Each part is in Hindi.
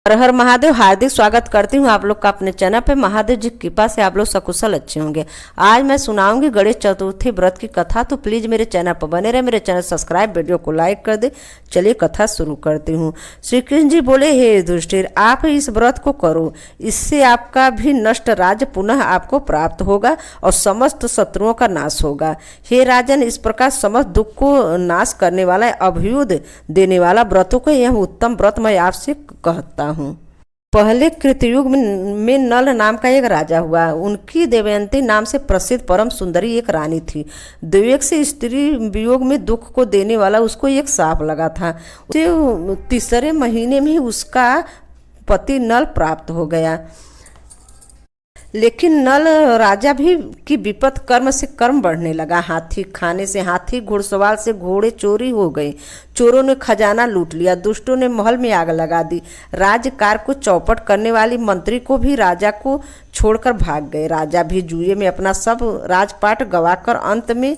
हर हर महादेव। हार्दिक स्वागत करती हूँ आप लोग का अपने चैनल पे। महादेव जी की कृपा से आप लोग सकुशल अच्छे होंगे। आज मैं सुनाऊंगी गणेश चतुर्थी व्रत की कथा, तो प्लीज़ मेरे चैनल पर बने रहे। मेरे चैनल सब्सक्राइब, वीडियो को लाइक कर दे। चलिए कथा शुरू करती हूँ। श्री कृष्ण जी बोले, हे युधिष्ठिर, आप इस व्रत को करो, इससे आपका भी नष्ट राज्य पुनः आपको प्राप्त होगा और समस्त शत्रुओं का नाश होगा। हे राजन, इस प्रकार समस्त दुख को नाश करने वाला, अभ्युदय देने वाला व्रतों को यह उत्तम व्रत मैं आपसे कहता हूँ। पहले कृतयुग में नल नाम का एक राजा हुआ। उनकी देवयंती नाम से प्रसिद्ध परम सुंदरी एक रानी थी। देवक से स्त्री वियोग में दुख को देने वाला उसको एक साप लगा था। उसे तीसरे महीने में ही उसका पति नल प्राप्त हो गया। लेकिन नल राजा भी की विपत कर्म से कर्म बढ़ने लगा। हाथी खाने से हाथी, घुड़सवार से घोड़े चोरी हो गए। चोरों ने खजाना लूट लिया, दुष्टों ने महल में आग लगा दी। राजकार को चौपट करने वाली मंत्री को भी राजा को छोड़कर भाग गए। राजा भी जुए में अपना सब राजपाट गवाकर अंत में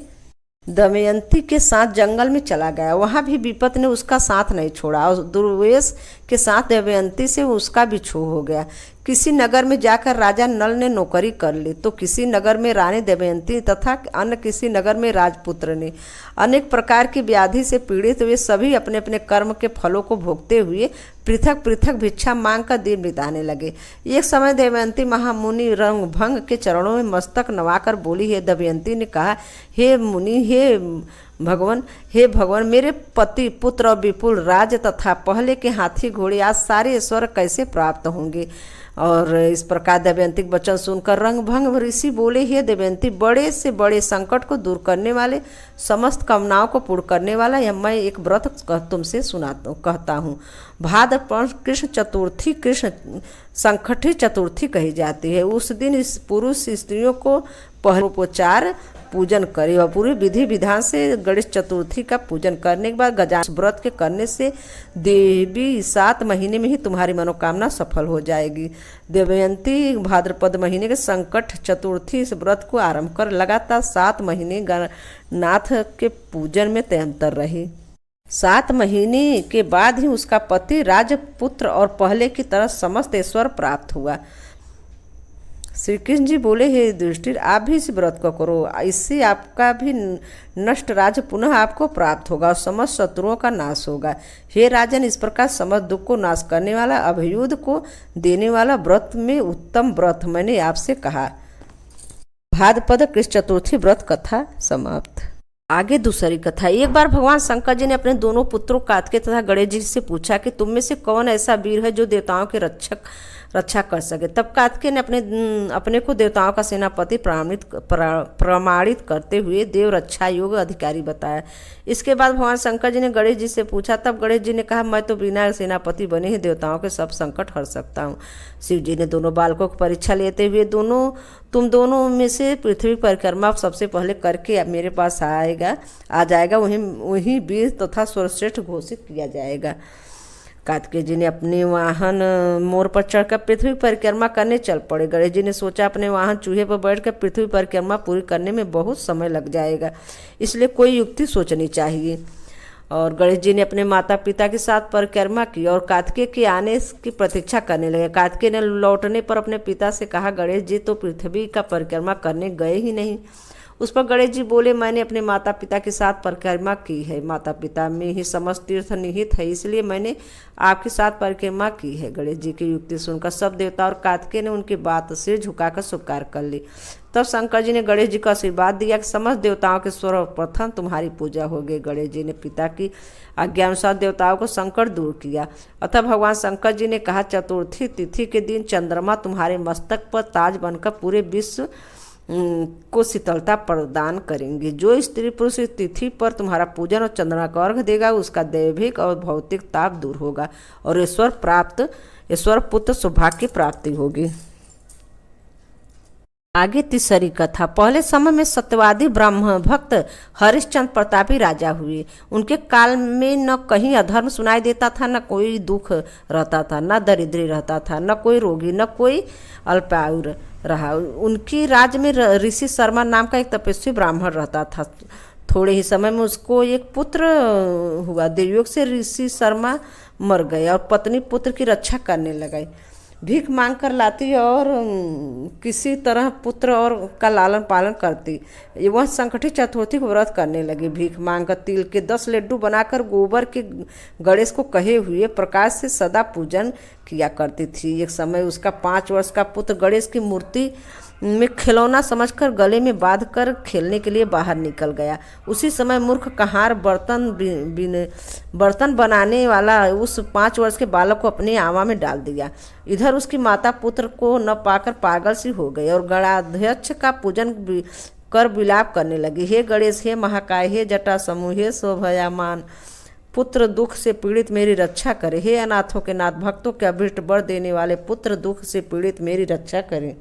दमयंती के साथ जंगल में चला गया। वहां भी विपत ने उसका साथ नहीं छोड़ा और दुर्वेश के साथ दमयंती से उसका भी छो हो गया। किसी नगर में जाकर राजा नल ने नौकरी कर ली, तो किसी नगर में रानी दमयंती तथा अन्य किसी नगर में राजपुत्र ने। अनेक प्रकार की व्याधि से पीड़ित वे सभी अपने अपने कर्म के फलों को भोगते हुए पृथक पृथक भिक्षा मांग कर दिन बिताने लगे। एक समय दमयंती महामुनि रंगभंग के चरणों में मस्तक नवाकर बोली। हे दमयंती ने कहा, हे मुनि, हे भगवान, मेरे पति, पुत्र और विपुल राज तथा पहले के हाथी घोड़े आज सारे ऐश्वर्य कैसे प्राप्त होंगे। और इस प्रकार दमयंती के वचन सुनकर रंगभंग ऋषि बोले, हे दमयंती, बड़े से बड़े संकट को दूर करने वाले, समस्त कामनाओं को पूर्ण करने वाला यह मैं एक व्रत तुमसे कहता हूँ। भाद्रपद कृष्ण चतुर्थी, कृष्ण संकठी चतुर्थी कही जाती है। उस दिन इस पुरुष स्त्रियों को पहलोपचार पूजन करे और पूरी विधि विधान से गणेश चतुर्थी का पूजन करने के बाद गजानन व्रत के करने से देवी 7 महीने में ही तुम्हारी मनोकामना सफल हो जाएगी। दमयंती भाद्रपद महीने के संकट चतुर्थी इस व्रत को आरंभ कर लगातार 7 महीने गणनाथ के पूजन में तैमतर रही। 7 महीने के बाद ही उसका पति राजपुत्र और पहले की तरह समस्त ऐश्वर्य प्राप्त हुआ। श्री कृष्ण जी बोले, हे युधिष्ठिर, आप भी इस व्रत को करो, इससे आपका भी नष्ट राज्य पुनः आपको प्राप्त होगा और समस्त शत्रुओं का नाश होगा। हे राजन, इस प्रकार समस्त दुख को नाश करने वाला, अभ्युदय को देने वाला व्रत में उत्तम व्रत मैंने आपसे कहा। भाद्रपद कृष्ण चतुर्थी व्रत कथा समाप्त। आगे दूसरी कथा। एक बार भगवान शंकर जी ने अपने दोनों पुत्रों कार्तिकेय तथा गणेश जी से पूछा कि तुम में से कौन ऐसा वीर है जो देवताओं के रक्षा कर सके। तब कार्तिकेय ने अपने को देवताओं का सेनापति प्रमाणित करते हुए देव रक्षा योग अधिकारी बताया। इसके बाद भगवान शंकर जी ने गणेश जी से पूछा। तब गणेश जी ने कहा, मैं तो बिना सेनापति बने ही देवताओं के सब संकट हर सकता हूँ। शिव जी ने दोनों बालकों की परीक्षा लेते हुए तुम दोनों में से पृथ्वी परिक्रमा सबसे पहले करके मेरे पास आ जाएगा, वहीं वीर तथा सर्वश्रेष्ठ घोषित किया जाएगा। कार्तिकेय जी ने अपने वाहन मोर पर चढ़कर पृथ्वी परिक्रमा करने चल पड़े। गणेश जी ने सोचा, अपने वाहन चूहे पर बैठकर पृथ्वी परिक्रमा पूरी करने में बहुत समय लग जाएगा, इसलिए कोई युक्ति सोचनी चाहिए। और गणेश जी ने अपने माता पिता के साथ परिक्रमा की और कार्तिकेय के आने की प्रतीक्षा करने लगे। कार्तिकेय ने लौटने पर अपने पिता से कहा, गणेश जी तो पृथ्वी का परिक्रमा करने गए ही नहीं। उस पर गणेश जी बोले, मैंने अपने माता पिता के साथ परिक्रमा की है। माता पिता में ही समस्त तीर्थ निहित है, इसलिए मैंने आपके साथ परिक्रमा की है। गणेश जी की युक्ति सुनकर सब देवता और कार्तिकेय ने उनकी बात सिर झुकाकर स्वीकार कर ली। तब शंकर जी ने गणेश जी को आशीर्वाद दिया कि समस्त देवताओं के सर्वप्रथम तुम्हारी पूजा होगी। गणेश जी ने पिता की आज्ञानुसार देवताओं को संकट दूर किया। अतः भगवान शंकर जी ने कहा, चतुर्थी तिथि के दिन चंद्रमा तुम्हारे मस्तक पर ताज बनकर पूरे विश्व को शीतलता प्रदान करेंगे। जो स्त्री पुरुष इस तिथि पर तुम्हारा पूजन और चंद्रमा का अर्घ देगा, उसका दैविक और भौतिक ताप दूर होगा और ईश्वर पुत्र सौभाग्य की प्राप्ति होगी। आगे तीसरी कथा। पहले समय में सत्यवादी ब्राह्मण भक्त हरिश्चंद्र प्रतापी राजा हुए। उनके काल में न कहीं अधर्म सुनाई देता था, न कोई दुख रहता था, न दरिद्री रहता था, न कोई रोगी, न कोई अल्पायु रहा। उनकी राज्य में ऋषि शर्मा नाम का एक तपस्वी ब्राह्मण रहता था। थोड़े ही समय में उसको एक पुत्र हुआ। देवयोग से ऋषि शर्मा मर गए और पत्नी पुत्र की रक्षा करने लगे। भीख मांग कर लाती और किसी तरह पुत्र और का लालन पालन करती। वह संकटी चतुर्थी को व्रत करने लगी। भीख मांग कर तिल के 10 लड्डू बनाकर गोबर के गणेश को कहे हुए प्रकाश से सदा पूजन किया करती थी। एक समय उसका 5 वर्ष का पुत्र गणेश की मूर्ति में खिलौना समझकर गले में बांधकर खेलने के लिए बाहर निकल गया। उसी समय मूर्ख कहार बर्तन बनाने वाला उस 5 वर्ष के बालक को अपनी आमा में डाल दिया। इधर उसकी माता पुत्र को न पाकर पागल सी हो गई और गणाध्यक्ष का पूजन कर विलाप करने लगी। हे गणेश, हे महाकाय, हे जटा समूह, हे शोभयामान पुत्र दुख से पीड़ित मेरी रक्षा करे। हे अनाथों के नाथ, भक्तों के अभीष्ट वर देने वाले पुत्र दुख से पीड़ित मेरी रक्षा करें।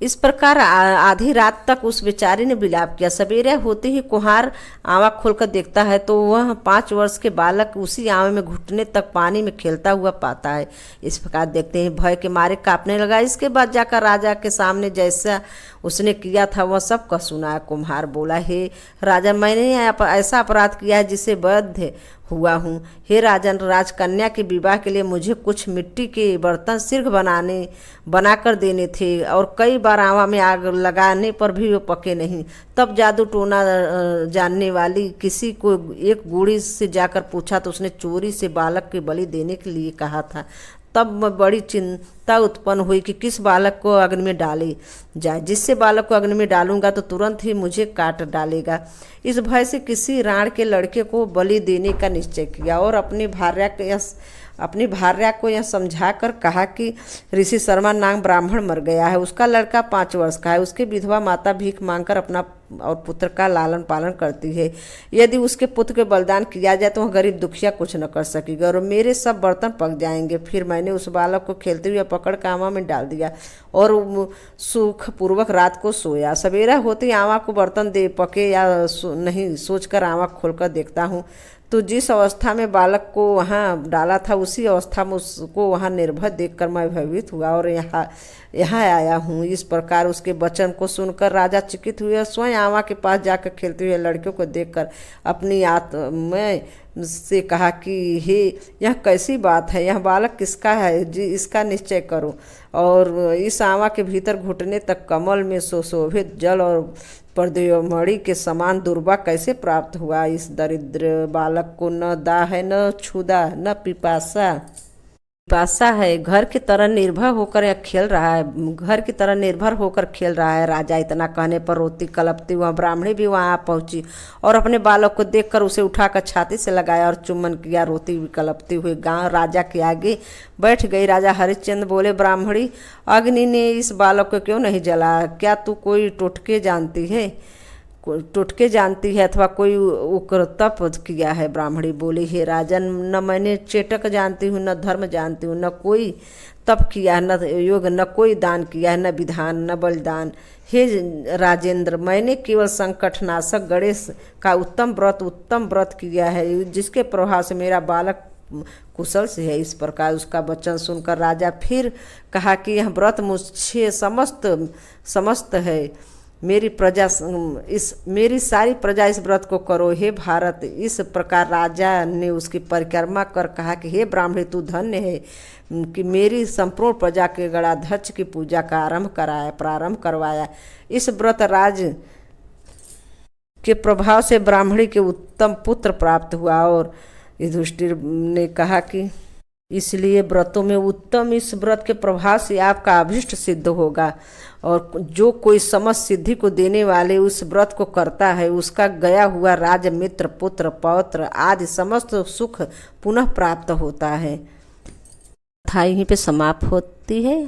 इस प्रकार आधी रात तक उस बेचारी ने विलाप किया। सवेरे होते ही कुम्हार आंवा खोलकर देखता है तो वह 5 वर्ष के बालक उसी आंवे में घुटने तक पानी में खेलता हुआ पाता है। इस प्रकार देखते हैं भय के मारे कांपने लगा। इसके बाद जाकर राजा के सामने जैसा उसने किया था वह सब कह सुनाया। कुम्हार बोला, हे राजन, मैंने ऐसा अपराध किया है जिसे बाध्य हुआ हूँ। हे राजन, राजकन्या के विवाह के लिए मुझे कुछ मिट्टी के बर्तन सिर्घ बनाकर देने थे और कई बार आंवा में आग लगाने पर भी वो पके नहीं। तब जादू टोना जानने वाली किसी को एक बूढ़ी से जाकर पूछा तो उसने चोरी से बालक के बलि देने के लिए कहा था। तब बड़ी चिंता उत्पन्न हुई कि किस बालक को अग्नि में डाले जाए। जिससे बालक को अग्नि में डालूंगा तो तुरंत ही मुझे काट डालेगा। इस भय से किसी राण के लड़के को बलि देने का निश्चय किया और अपनी भार्या को यह समझाकर कहा कि ऋषि शर्मा नाम ब्राह्मण मर गया है। उसका लड़का 5 वर्ष का है। उसकी विधवा माता भीख मांगकर अपना और पुत्र का लालन पालन करती है। यदि उसके पुत्र के बलिदान किया जाए तो वह गरीब दुखिया कुछ न कर सकेगा और मेरे सब बर्तन पक जाएंगे। फिर मैंने उस बालक को खेलते हुए पकड़ कर आंवा में डाल दिया और सुखपूर्वक रात को सोया। सवेरा होते ही आंवा को बर्तन दे पके या नहीं सोचकर आंवा खोलकर देखता हूँ तो जिस अवस्था में बालक को वहाँ डाला था उसी अवस्था में उसको वहाँ निर्भय देखकर मैं भयभीत हुआ और यहाँ आया हूँ। इस प्रकार उसके वचन को सुनकर राजा चकित हुए। स्वयं आंवा के पास जाकर खेलते हुए लड़कियों को देखकर अपनी आत्मा से कहा कि हे, यह कैसी बात है? यह बालक किसका है? जी, इसका निश्चय करो। और इस आंवा के भीतर घुटने तक कमल में सुशोभित जल और पर्दमणि के समान दुर्बा कैसे प्राप्त हुआ? इस दरिद्र बालक को न दाह है, न क्षुधा, न पिपासा है। घर की तरह निर्भर होकर खेल रहा है। राजा इतना कहने पर रोती कलपती वह ब्राह्मणी भी वहां पहुंची और अपने बालक को देखकर उसे उठाकर छाती से लगाया और चुम्बन किया। रोती हुई कलपती हुई गांव राजा के आगे बैठ गई। राजा हरिश्चंद्र बोले, ब्राह्मणी, अग्नि ने इस बालक को क्यों नहीं जलाया? क्या तू कोई टोटके जानती है अथवा कोई उग्र तप किया है? ब्राह्मणी बोली, हे राजन, न मैंने चेटक जानती हूँ, न धर्म जानती हूँ, न कोई तप किया है, न योग, न कोई दान किया है, न विधान, न बलिदान। हे राजेंद्र, मैंने केवल संकटनाशक गणेश का उत्तम व्रत किया है जिसके प्रभाव से मेरा बालक कुशल से है। इस प्रकार उसका वचन सुनकर राजा फिर कहा कि यह व्रत मुझे समस्त है। मेरी सारी प्रजा इस व्रत को करो, हे भारत। इस प्रकार राजा ने उसकी परिक्रमा कर कहा कि हे ब्राह्मणी, तू धन्य है कि मेरी संपूर्ण प्रजा के गणाध्यक्ष की पूजा का प्रारंभ करवाया। इस व्रत राज के प्रभाव से ब्राह्मणी के उत्तम पुत्र प्राप्त हुआ। और युधिष्ठिर ने कहा कि इसलिए व्रतों में उत्तम इस व्रत के प्रभाव से आपका अभिष्ट सिद्ध होगा और जो कोई समस्त सिद्धि को देने वाले उस व्रत को करता है उसका गया हुआ राज, मित्र, पुत्र, पौत्र आदि समस्त सुख पुनः प्राप्त होता है। कथा यहीं पे समाप्त होती है।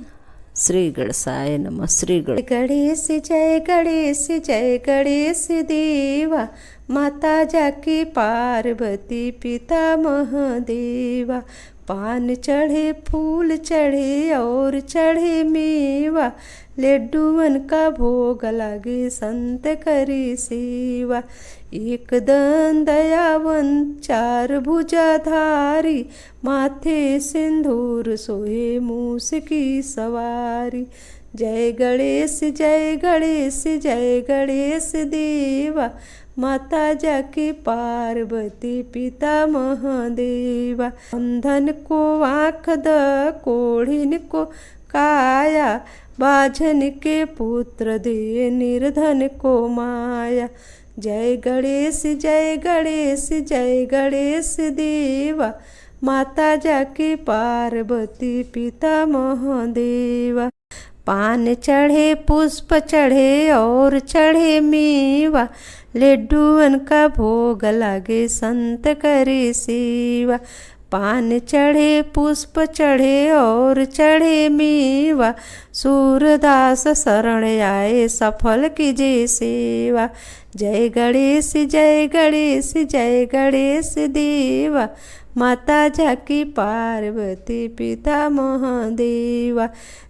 श्री गणेशाय नमः। श्री गणेश जय गणेश जय गणेश देवा, माता जाके पार्वती पिता महादेवा। पान चढ़े, फूल चढ़े और चढ़े मेवा, लड्डूवन का भोग लगे संत करी सेवा। एक दन दयावंत 4 भुजाधारी, माथे सिंदूर सोहे मूस की सवारी। जय गणेश जय गणेश जय गणेश देवा, माता जाकी पार्वती पिता महादेवा। अंधन को आँख द कोढ़िन को काया, बाझन के पुत्र दे निर्धन को माया। जय गणेश जय गणेश जय गणेश देवा, माता जाकी पार्वती पिता महादेवा। पान चढ़े पुष्प चढ़े और चढ़े मेवा, लड्डूअन का भोग लागे संत करे सेवा। पान चढ़े पुष्प चढ़े और चढ़े मेवा, सूरदास शरण आए सफल कीजे सेवा। जय गणेश जय गणेश जय गणेश देवा, माता जाकी पार्वती पिता महादेवा।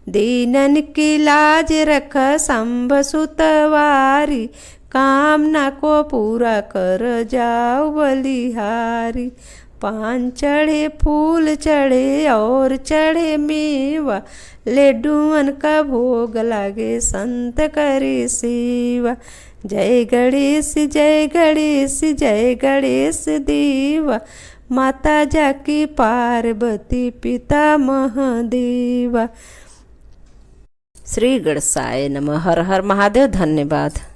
दीनन की लाज रख शंभ सुतवारी, कामना को पूरा कर जाओ बलिहारी। पान चढ़े फूल चढ़े और चढ़े मेवा, लड्डूअन का भोग लागे संत करे सेवा। जय गणेश जय गणेश जय गणेश देवा, माता जाकी पार्वती पिता महादेवा। श्री गणेशाय नमः। हर हर महादेव। धन्यवाद।